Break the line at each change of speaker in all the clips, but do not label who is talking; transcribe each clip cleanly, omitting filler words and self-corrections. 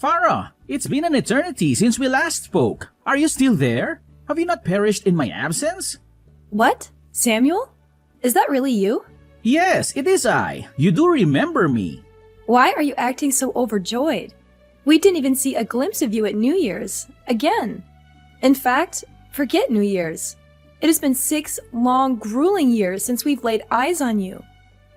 Farah, it's been an eternity since we last spoke. Are you still there? Have you not perished in my absence?
What? Samuel? Is that really you?
Yes, it is I. You do remember me.
Why are you acting so overjoyed? We didn't even see a glimpse of you at New Year's. Again. In fact, forget New Year's. It has been 6 long, grueling years since we've laid eyes on you.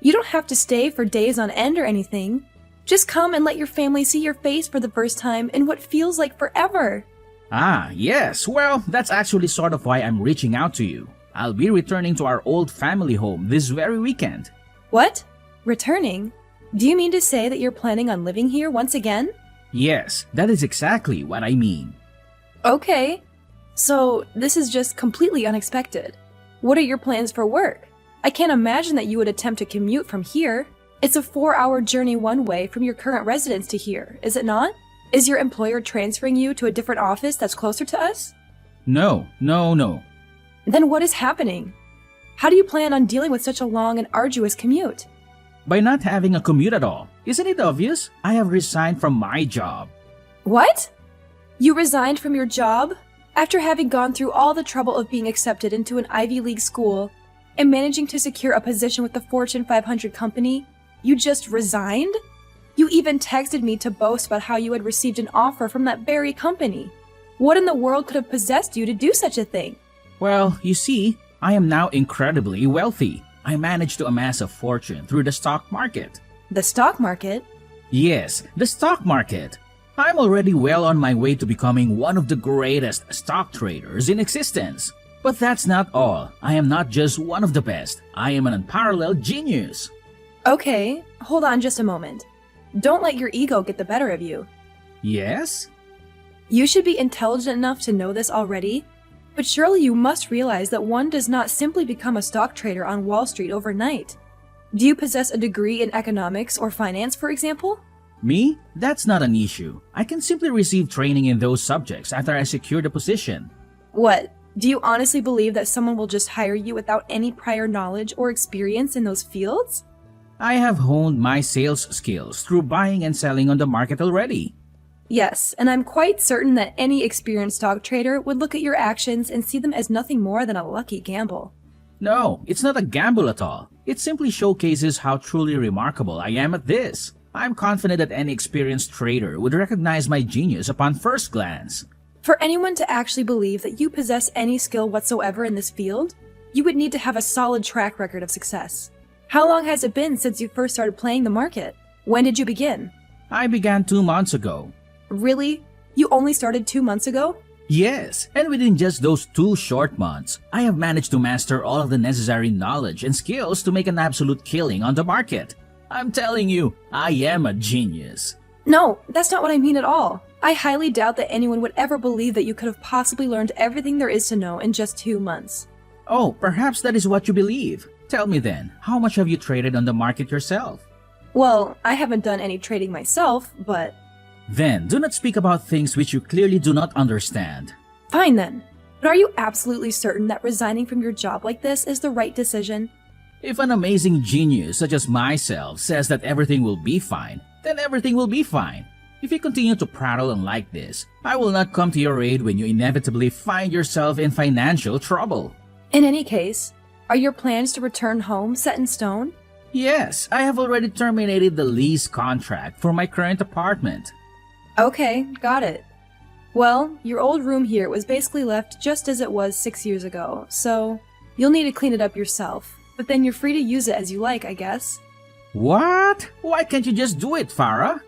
You don't have to stay for days on end or anything. Just come and let your family see your face for the first time in what feels like forever.
Ah, yes. Well, that's actually sort of why I'm reaching out to you. I'll be returning to our old family home this very weekend.
What? Returning? Do you mean to say that you're planning on living here once again?
Yes, that is exactly what I mean.
Okay. So, this is just completely unexpected. What are your plans for work? I can't imagine that you would attempt to commute from here. It's a 4-hour journey one way from your current residence to here, is it not? Is your employer transferring you to a different office that's closer to us?
No.
Then what is happening? How do you plan on dealing with such a long and arduous commute?
By not having a commute at all. Isn't it obvious? I have resigned from my job.
What? You resigned from your job? After having gone through all the trouble of being accepted into an Ivy League school and managing to secure a position with the Fortune 500 company, you just resigned? You even texted me to boast about how you had received an offer from that very company. What in the world could have possessed you to do such a thing?
Well, you see, I am now incredibly wealthy. I managed to amass a fortune through the stock market.
The stock market?
Yes, the stock market. I'm already well on my way to becoming one of the greatest stock traders in existence. But that's not all. I am not just one of the best. I am an unparalleled genius.
Okay, hold on just a moment. Don't let your ego get the better of you.
Yes?
You should be intelligent enough to know this already, but surely you must realize that one does not simply become a stock trader on Wall Street overnight. Do you possess a degree in economics or finance, for example?
Me? That's not an issue. I can simply receive training in those subjects after I secure the position.
What? Do you honestly believe that someone will just hire you without any prior knowledge or experience in those fields?
I have honed my sales skills through buying and selling on the market already.
Yes, and I'm quite certain that any experienced stock trader would look at your actions and see them as nothing more than a lucky gamble.
No, it's not a gamble at all. It simply showcases how truly remarkable I am at this. I'm confident that any experienced trader would recognize my genius upon first glance.
For anyone to actually believe that you possess any skill whatsoever in this field, you would need to have a solid track record of success. How long has it been since you first started playing the market? When did you begin?
I began 2 months ago.
Really? You only started 2 months ago?
Yes, and within just those 2 short months, I have managed to master all of the necessary knowledge and skills to make an absolute killing on the market. I'm telling you, I am a genius.
No, that's not what I mean at all. I highly doubt that anyone would ever believe that you could have possibly learned everything there is to know in just 2 months.
Oh, perhaps that is what you believe. Tell me then, how much have you traded on the market yourself?
Well, I haven't done any trading myself, but...
Then, do not speak about things which you clearly do not understand.
Fine then. But are you absolutely certain that resigning from your job like this is the right decision?
If an amazing genius such as myself says that everything will be fine, then everything will be fine. If you continue to prattle on like this, I will not come to your aid when you inevitably find yourself in financial trouble.
In any case, are your plans to return home set in stone?
Yes, I have already terminated the lease contract for my current apartment.
Okay, got it. Well, your old room here was basically left just as it was 6 years ago, so you'll need to clean it up yourself. But then you're free to use it as you like, I guess.
What? Why can't you just do it, Farah?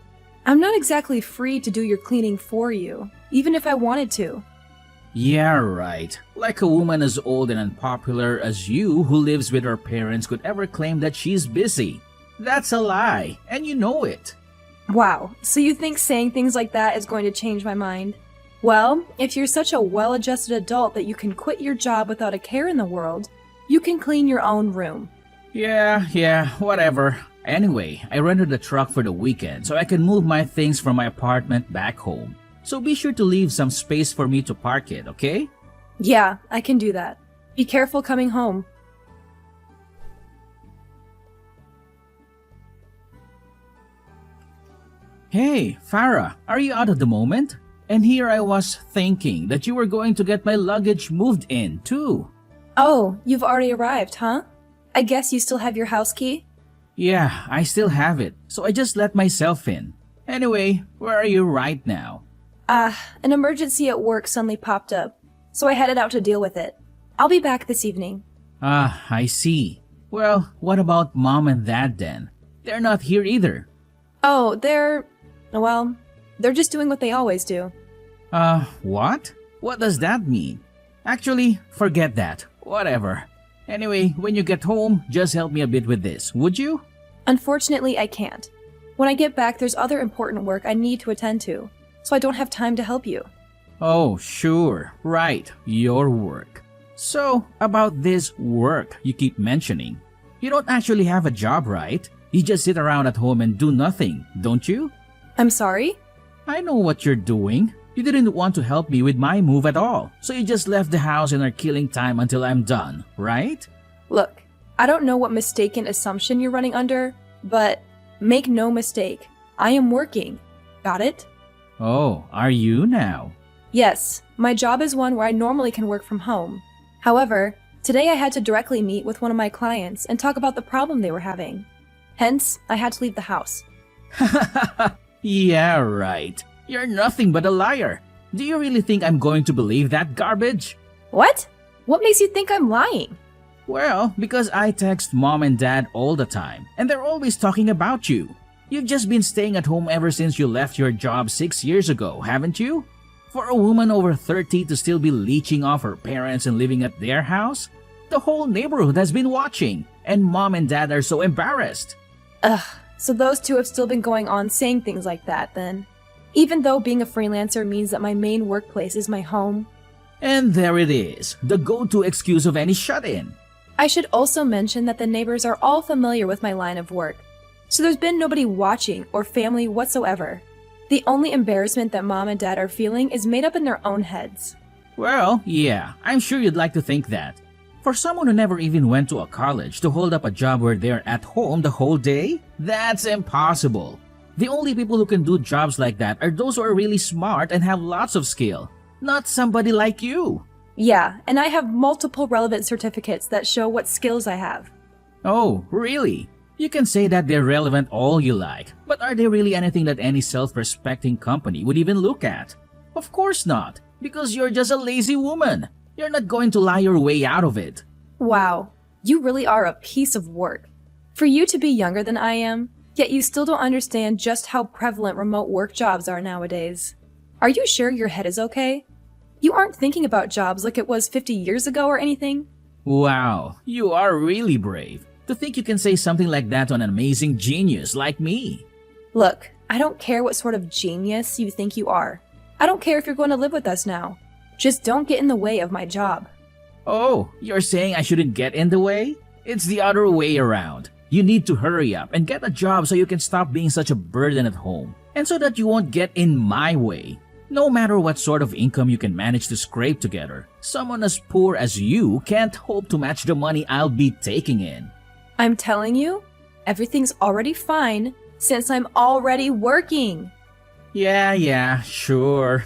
I'm not exactly free to do your cleaning for you, even if I wanted to.
Yeah, right. Like a woman as old and unpopular as you who lives with her parents could ever claim that she's busy. That's a lie, and you know it.
Wow, so you think saying things like that is going to change my mind? Well, if you're such a well-adjusted adult that you can quit your job without a care in the world, you can clean your own room.
Yeah, whatever. Anyway, I rented a truck for the weekend so I can move my things from my apartment back home. So be sure to leave some space for me to park it, okay?
Yeah, I can do that. Be careful coming home.
Hey, Farah, are you out at the moment? And here I was thinking that you were going to get my luggage moved in, too.
Oh, you've already arrived, huh? I guess you still have your house key?
Yeah, I still have it, so I just let myself in. Anyway, where are you right now?
An emergency at work suddenly popped up, so I headed out to deal with it. I'll be back this evening.
I see. Well, what about Mom and Dad then? They're not here either.
Oh, they're just doing what they always do.
What? What does that mean? Actually, forget that. Whatever. Anyway, when you get home, just help me a bit with this, would you?
Unfortunately, I can't. When I get back, there's other important work I need to attend to, so I don't have time to help you.
Oh, sure. Right. Your work. So, about this work you keep mentioning. You don't actually have a job, right? You just sit around at home and do nothing, don't you?
I'm sorry?
I know what you're doing. You didn't want to help me with my move at all, so you just left the house and are killing time until I'm done, right?
Look, I don't know what mistaken assumption you're running under, but make no mistake, I am working. Got it?
Oh, are you now?
Yes, my job is one where I normally can work from home. However, today I had to directly meet with one of my clients and talk about the problem they were having. Hence, I had to leave the house.
Yeah, right. You're nothing but a liar. Do you really think I'm going to believe that garbage?
What? What makes you think I'm lying?
Well, because I text Mom and Dad all the time, and they're always talking about you. You've just been staying at home ever since you left your job 6 years ago, haven't you? For a woman over 30 to still be leeching off her parents and living at their house? The whole neighborhood has been watching, and Mom and Dad are so embarrassed.
Ugh, so those two have still been going on saying things like that then. Even though being a freelancer means that my main workplace is my home.
And there it is, the go-to excuse of any shut-in.
I should also mention that the neighbors are all familiar with my line of work, so there's been nobody watching or family whatsoever. The only embarrassment that Mom and Dad are feeling is made up in their own heads.
Well, yeah, I'm sure you'd like to think that. For someone who never even went to a college to hold up a job where they're at home the whole day, that's impossible. The only people who can do jobs like that are those who are really smart and have lots of skill, not somebody like you.
Yeah, and I have multiple relevant certificates that show what skills I have.
Oh, really? You can say that they're relevant all you like, but are they really anything that any self-respecting company would even look at? Of course not, because you're just a lazy woman. You're not going to lie your way out of it.
Wow, you really are a piece of work. For you to be younger than I am, yet you still don't understand just how prevalent remote work jobs are nowadays. Are you sure your head is okay? You aren't thinking about jobs like it was 50 years ago or anything?
Wow, you are really brave. To think you can say something like that to an amazing genius like me.
Look, I don't care what sort of genius you think you are. I don't care if you're going to live with us now. Just don't get in the way of my job.
Oh, you're saying I shouldn't get in the way? It's the other way around. You need to hurry up and get a job so you can stop being such a burden at home, and so that you won't get in my way. No matter what sort of income you can manage to scrape together, someone as poor as you can't hope to match the money I'll be taking in.
I'm telling you, everything's already fine since I'm already working.
Yeah, sure.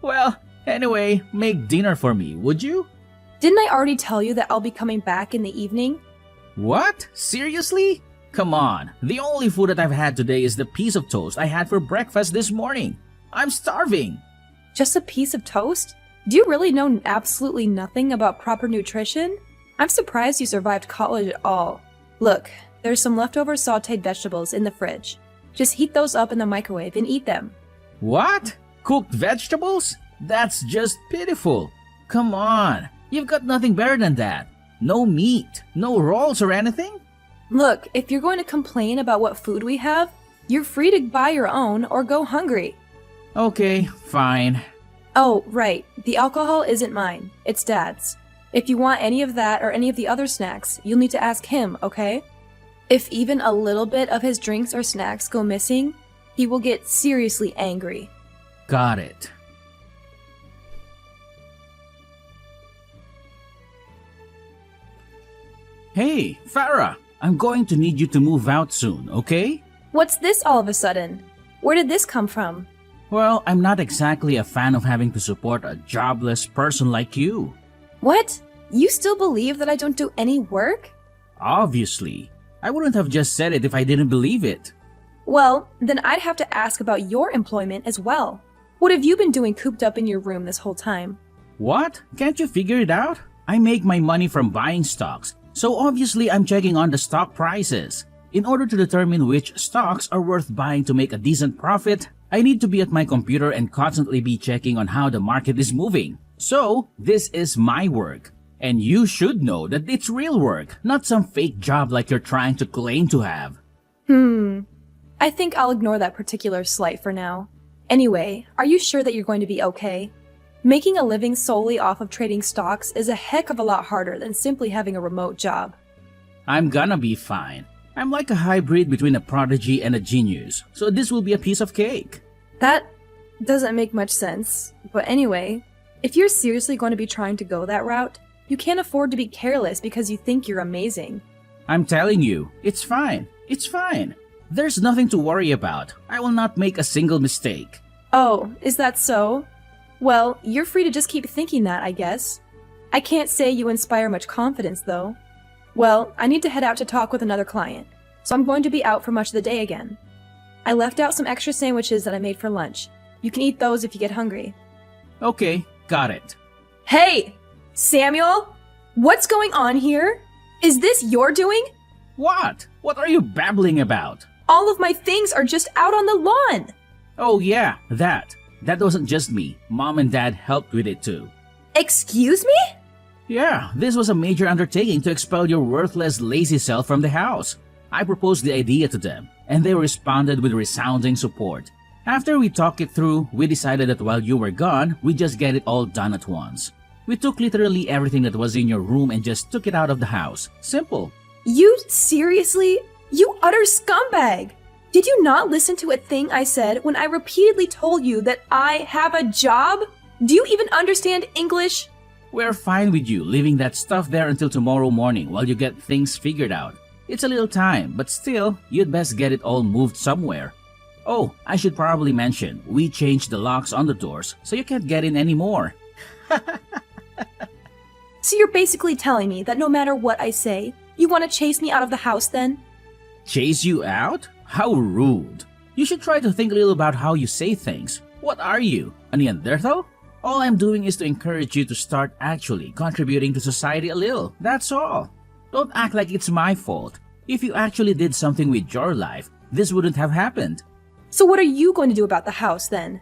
Well, anyway, make dinner for me, would you?
Didn't I already tell you that I'll be coming back in the evening?
What? Seriously? Come on, the only food that I've had today is the piece of toast I had for breakfast this morning. I'm starving.
Just a piece of toast? Do you really know absolutely nothing about proper nutrition? I'm surprised you survived college at all. Look, there's some leftover sauteed vegetables in the fridge. Just heat those up in the microwave and eat them.
What? Cooked vegetables? That's just pitiful. Come on, you've got nothing better than that. No meat, no rolls or anything?
Look, if you're going to complain about what food we have, you're free to buy your own or go hungry.
Okay, fine.
Oh, right, the alcohol isn't mine, it's Dad's. If you want any of that or any of the other snacks, you'll need to ask him, okay? If even a little bit of his drinks or snacks go missing, he will get seriously angry.
Got it. Hey, Farah, I'm going to need you to move out soon, okay?
What's this all of a sudden? Where did this come from?
Well, I'm not exactly a fan of having to support a jobless person like you.
What? You still believe that I don't do any work?
Obviously. I wouldn't have just said it if I didn't believe it.
Well, then I'd have to ask about your employment as well. What have you been doing cooped up in your room this whole time?
What? Can't you figure it out? I make my money from buying stocks, so obviously I'm checking on the stock prices. In order to determine which stocks are worth buying to make a decent profit, I need to be at my computer and constantly be checking on how the market is moving. So, this is my work. And you should know that it's real work, not some fake job like you're trying to claim to have.
I think I'll ignore that particular slight for now. Anyway, are you sure that you're going to be okay? Making a living solely off of trading stocks is a heck of a lot harder than simply having a remote job.
I'm gonna be fine. I'm like a hybrid between a prodigy and a genius, so this will be a piece of cake.
That doesn't make much sense. But anyway, if you're seriously going to be trying to go that route, you can't afford to be careless because you think you're amazing.
I'm telling you, it's fine. It's fine. There's nothing to worry about. I will not make a single mistake.
Oh, is that so? Well, you're free to just keep thinking that, I guess. I can't say you inspire much confidence, though. Well, I need to head out to talk with another client, so I'm going to be out for much of the day again. I left out some extra sandwiches that I made for lunch. You can eat those if you get hungry.
Okay, got it.
Hey! Samuel? What's going on here? Is this your doing?
What? What are you babbling about?
All of my things are just out on the lawn!
Oh yeah, that. That wasn't just me. Mom and Dad helped with it too.
Excuse me?
Yeah, this was a major undertaking to expel your worthless, lazy self from the house. I proposed the idea to them, and they responded with resounding support. After we talked it through, we decided that while you were gone, we'd just get it all done at once. We took literally everything that was in your room and just took it out of the house. Simple.
You seriously? You utter scumbag! Did you not listen to a thing I said when I repeatedly told you that I have a job? Do you even understand English?
We're fine with you leaving that stuff there until tomorrow morning while you get things figured out. It's a little time, but still, you'd best get it all moved somewhere. Oh, I should probably mention, we changed the locks on the doors, so you can't get in anymore.
So you're basically telling me that no matter what I say, you want to chase me out of the house then?
Chase you out? How rude. You should try to think a little about how you say things. What are you, a Neanderthal? All I'm doing is to encourage you to start actually contributing to society a little, that's all. Don't act like it's my fault. If you actually did something with your life, this wouldn't have happened.
So what are you going to do about the house then?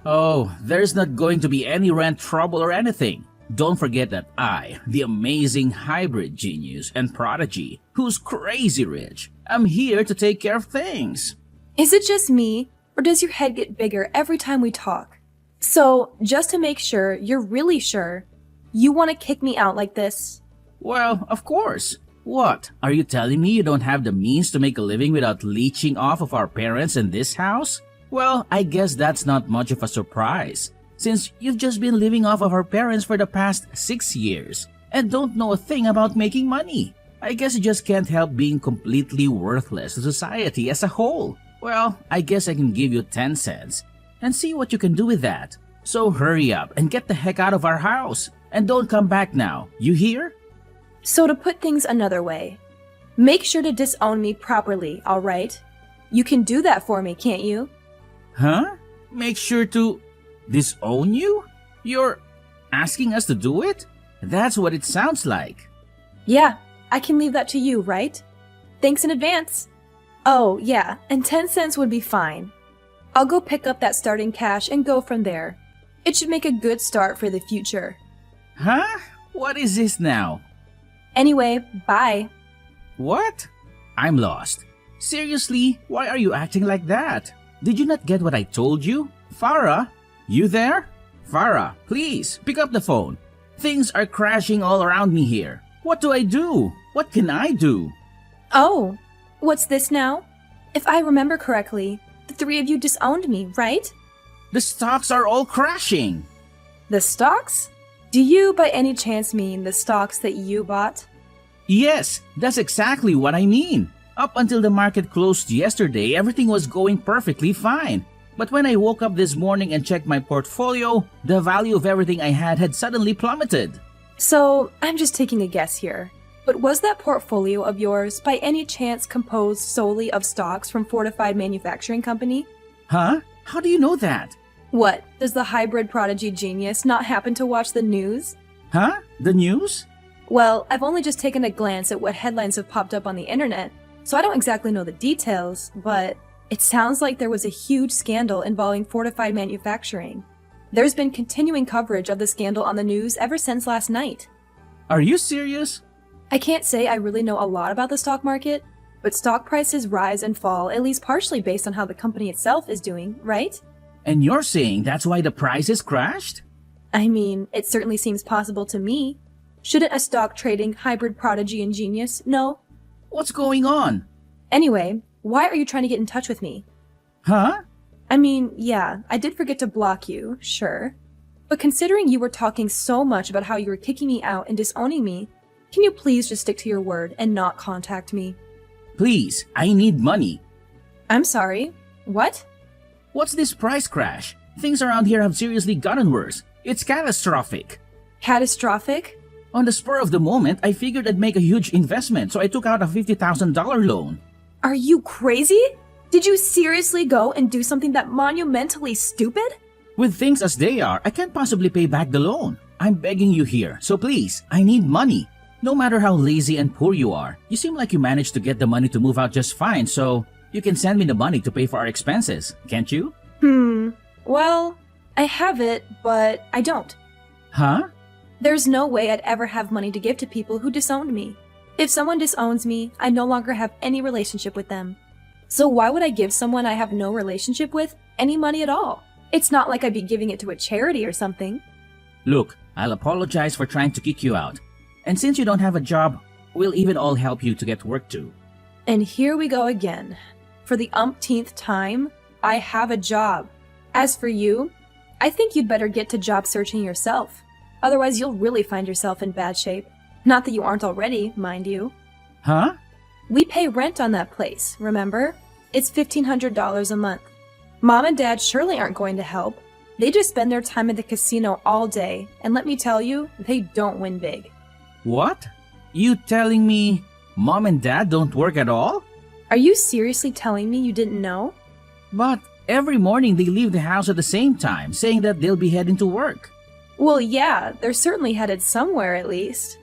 Oh, there's not going to be any rent trouble or anything. Don't forget that I, the amazing hybrid genius and prodigy, who's crazy rich, am here to take care of things.
Is it just me, or does your head get bigger every time we talk? So, just to make sure you're really sure, you want to kick me out like this?
Well, of course. What, are you telling me you don't have the means to make a living without leeching off of our parents in this house? Well, I guess that's not much of a surprise, since you've just been living off of our parents for the past 6 years and don't know a thing about making money. I guess you just can't help being completely worthless to society as a whole. Well, I guess I can give you 10 cents and see what you can do with that. So hurry up and get the heck out of our house. And don't come back now, you hear?
So to put things another way, make sure to disown me properly, alright? You can do that for me, can't you?
Huh? Make sure to disown you? You're asking us to do it? That's what it sounds like.
Yeah, I can leave that to you, right? Thanks in advance. Oh, yeah, and 10 cents would be fine. I'll go pick up that starting cash and go from there. It should make a good start for the future.
Huh? What is this now?
Anyway, bye.
What? I'm lost. Seriously, why are you acting like that? Did you not get what I told you? Farah? You there? Farah, please, pick up the phone. Things are crashing all around me here. What do I do? What can I do?
Oh, what's this now? If I remember correctly, the three of you disowned me, right?
The stocks are all crashing.
The stocks? Do you by any chance mean the stocks that you bought?
Yes, that's exactly what I mean. Up until the market closed yesterday, everything was going perfectly fine. But when I woke up this morning and checked my portfolio, the value of everything I had suddenly plummeted.
So, I'm just taking a guess here. But was that portfolio of yours by any chance composed solely of stocks from Fortified Manufacturing Company?
Huh? How do you know that?
What, does the hybrid prodigy genius not happen to watch the news?
Huh? The news?
Well, I've only just taken a glance at what headlines have popped up on the internet, so I don't exactly know the details, but it sounds like there was a huge scandal involving Fortified Manufacturing. There's been continuing coverage of the scandal on the news ever since last night.
Are you serious?
I can't say I really know a lot about the stock market, but stock prices rise and fall at least partially based on how the company itself is doing, right?
And you're saying that's why the prices crashed?
I mean, it certainly seems possible to me. Shouldn't a stock trading hybrid prodigy and genius know?
What's going on?
Anyway, why are you trying to get in touch with me?
Huh?
I mean, yeah, I did forget to block you, sure. But considering you were talking so much about how you were kicking me out and disowning me, can you please just stick to your word and not contact me?
Please, I need money.
I'm sorry, what?
What's this price crash? Things around here have seriously gotten worse. It's catastrophic.
Catastrophic?
On the spur of the moment, I figured I'd make a huge investment, so I took out a $50,000 loan.
Are you crazy? Did you seriously go and do something that monumentally stupid?
With things as they are, I can't possibly pay back the loan. I'm begging you here, so please, I need money. No matter how lazy and poor you are, you seem like you managed to get the money to move out just fine, so you can send me the money to pay for our expenses, can't you?
Well, I have it, but I don't.
Huh?
There's no way I'd ever have money to give to people who disowned me. If someone disowns me, I no longer have any relationship with them. So why would I give someone I have no relationship with any money at all? It's not like I'd be giving it to a charity or something.
Look, I'll apologize for trying to kick you out. And since you don't have a job, we'll even all help you to get work too.
And here we go again. For the umpteenth time, I have a job. As for you, I think you'd better get to job searching yourself. Otherwise, you'll really find yourself in bad shape. Not that you aren't already, mind you.
Huh?
We pay rent on that place, remember? It's $1,500 a month. Mom and Dad surely aren't going to help. They just spend their time at the casino all day, and let me tell you, they don't win big.
What? You telling me Mom and Dad don't work at all?
Are you seriously telling me you didn't know?
But every morning they leave the house at the same time, saying that they'll be heading to work.
Well, yeah, they're certainly headed somewhere at least.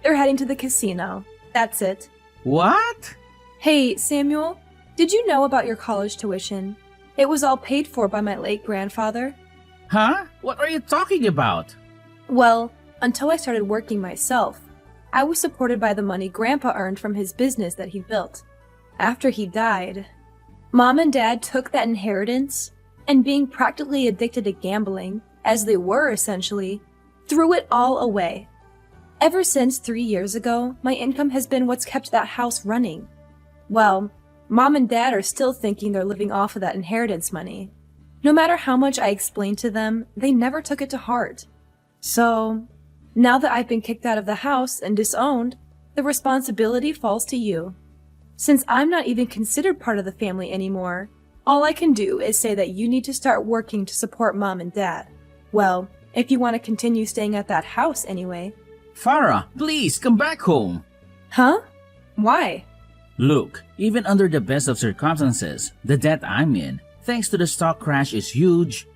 They're heading to the casino. That's it.
What?
Hey, Samuel, did you know about your college tuition? It was all paid for by my late grandfather.
Huh? What are you talking about?
Well, until I started working myself, I was supported by the money Grandpa earned from his business that he built. After he died, Mom and Dad took that inheritance and, being practically addicted to gambling, as they were essentially, threw it all away. Ever since 3 years ago, my income has been what's kept that house running. Well, Mom and Dad are still thinking they're living off of that inheritance money. No matter how much I explained to them, they never took it to heart. So, now that I've been kicked out of the house and disowned, the responsibility falls to you. Since I'm not even considered part of the family anymore, all I can do is say that you need to start working to support Mom and Dad. Well, if you want to continue staying at that house anyway.
Farah, please come back home.
Huh? Why?
Look, even under the best of circumstances, the debt I'm in, thanks to the stock crash, is huge.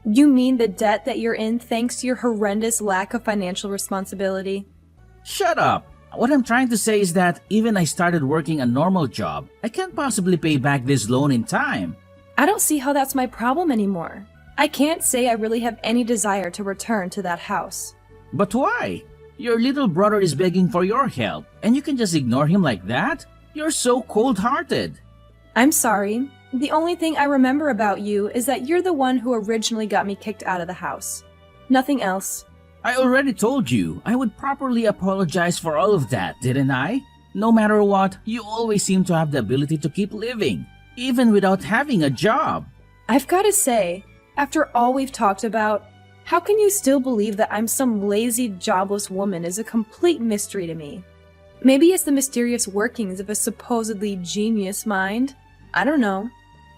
You mean the debt that you're in thanks to your horrendous lack of financial responsibility?
Shut up! What I'm trying to say is that even I started working a normal job, I can't possibly pay back this loan in time.
I don't see how that's my problem anymore. I can't say I really have any desire to return to that house.
But why? Your little brother is begging for your help, and you can just ignore him like that? You're so cold-hearted.
I'm sorry. The only thing I remember about you is that you're the one who originally got me kicked out of the house. Nothing else.
I already told you I would properly apologize for all of that, didn't I? No matter what, you always seem to have the ability to keep living, even without having a job.
I've got to say, after all we've talked about, how can you still believe that I'm some lazy, jobless woman is a complete mystery to me. Maybe it's the mysterious workings of a supposedly genius mind. I don't know.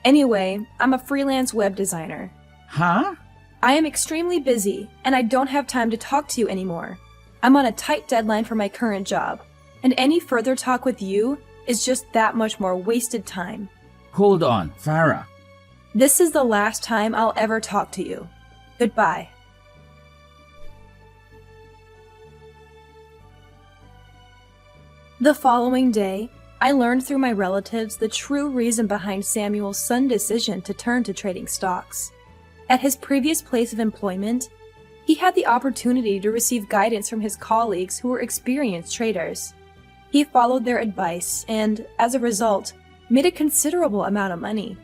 Anyway, I'm a freelance web designer.
Huh?
I am extremely busy, and I don't have time to talk to you anymore. I'm on a tight deadline for my current job, and any further talk with you is just that much more wasted time.
Hold on, Farah.
This is the last time I'll ever talk to you. Goodbye. The following day, I learned through my relatives the true reason behind Samuel's sudden decision to turn to trading stocks. At his previous place of employment, he had the opportunity to receive guidance from his colleagues who were experienced traders. He followed their advice and, as a result, made a considerable amount of money.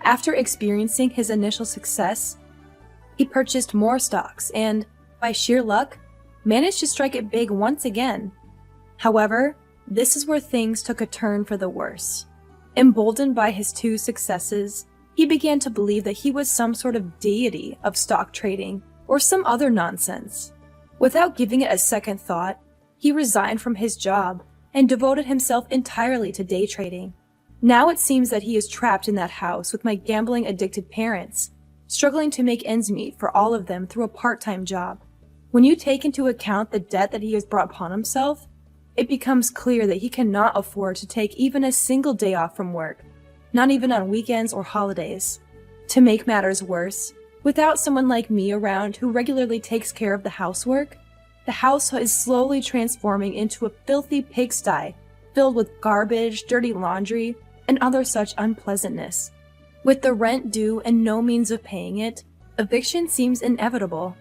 After experiencing his initial success, he purchased more stocks and, by sheer luck, managed to strike it big once again. However, this is where things took a turn for the worse. Emboldened by his two successes, he began to believe that he was some sort of deity of stock trading or some other nonsense. Without giving it a second thought, he resigned from his job and devoted himself entirely to day trading. Now it seems that he is trapped in that house with my gambling-addicted parents, struggling to make ends meet for all of them through a part-time job. When you take into account the debt that he has brought upon himself, it becomes clear that he cannot afford to take even a single day off from work, not even on weekends or holidays. To make matters worse, without someone like me around who regularly takes care of the housework, the house is slowly transforming into a filthy pigsty filled with garbage, dirty laundry, and other such unpleasantness. With the rent due and no means of paying it, eviction seems inevitable.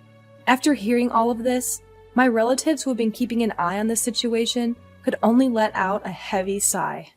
After hearing all of this, my relatives who have been keeping an eye on the situation could only let out a heavy sigh.